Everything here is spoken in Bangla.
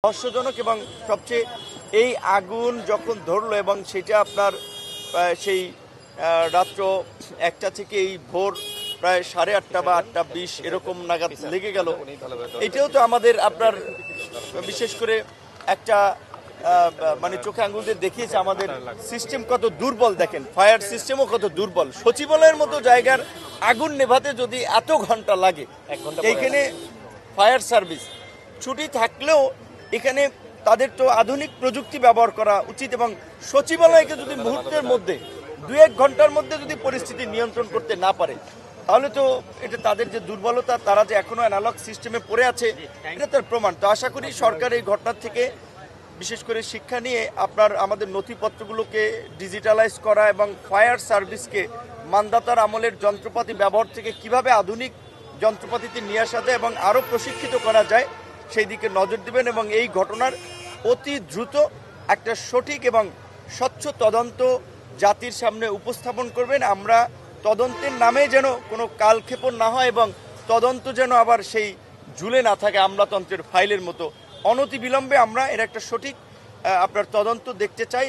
রহস্যজনক এবং সবচেয়ে এই আগুন যখন ধরলো এবং সেটা আপনার সেই রাত্র 1টা থেকে এই ভোর প্রায় 8:30 বা 8:20 এরকম নাগাদ লেগে গেল। এটাও তো আমাদের আপনার বিশেষ করে একটা মানে চোখে আঙুল দিয়ে দেখিয়েছে আমাদের সিস্টেম কত দুর্বল। দেখেন ফায়ার সিস্টেমও কত দুর্বল। সচিবালয়ের মতো জায়গার আগুন নেভাতে যদি এত ঘন্টা লাগে, এইখানে ফায়ার সার্ভিস ছুটি থাকলেও এখানে তাদের তো আধুনিক প্রযুক্তি ব্যবহার করা উচিত এবং সচিবালয়কে যদি মুহূর্তের মধ্যে 2-1 ঘন্টার মধ্যে যদি পরিস্থিতি নিয়ন্ত্রণ করতে না পারে, তাহলে তো এটা তাদের যে দুর্বলতা, তারা যে এখনো অ্যানালগ সিস্টেমে পড়ে আছে, এটা তার প্রমাণ। তো আশা করি সরকার এই ঘটনার থেকে বিশেষ করে শিক্ষা নিয়ে আপনার আমাদের নথিপত্রগুলোকে ডিজিটালাইজ করা এবং ফায়ার সার্ভিসকে মানদাতার আমলের যন্ত্রপাতি ব্যবহার থেকে কিভাবে আধুনিক যন্ত্রপাতিতে নিয়ে আসা যায় এবং আরও প্রশিক্ষিত করা যায় সেই দিকে নজর দিবেন এবং এই ঘটনার অতি দ্রুত একটা সঠিক এবং স্বচ্ছ তদন্ত জাতির সামনে উপস্থাপন করবেন। আমরা তদন্তের নামে যেন কোনো কালক্ষেপণ না হয় এবং তদন্ত যেন আবার সেই ঝুলে না থাকে আমলাতন্ত্রের ফাইলের মতো। অনতিবিলম্বে আমরা এর একটা সঠিক আপনার তদন্ত দেখতে চাই।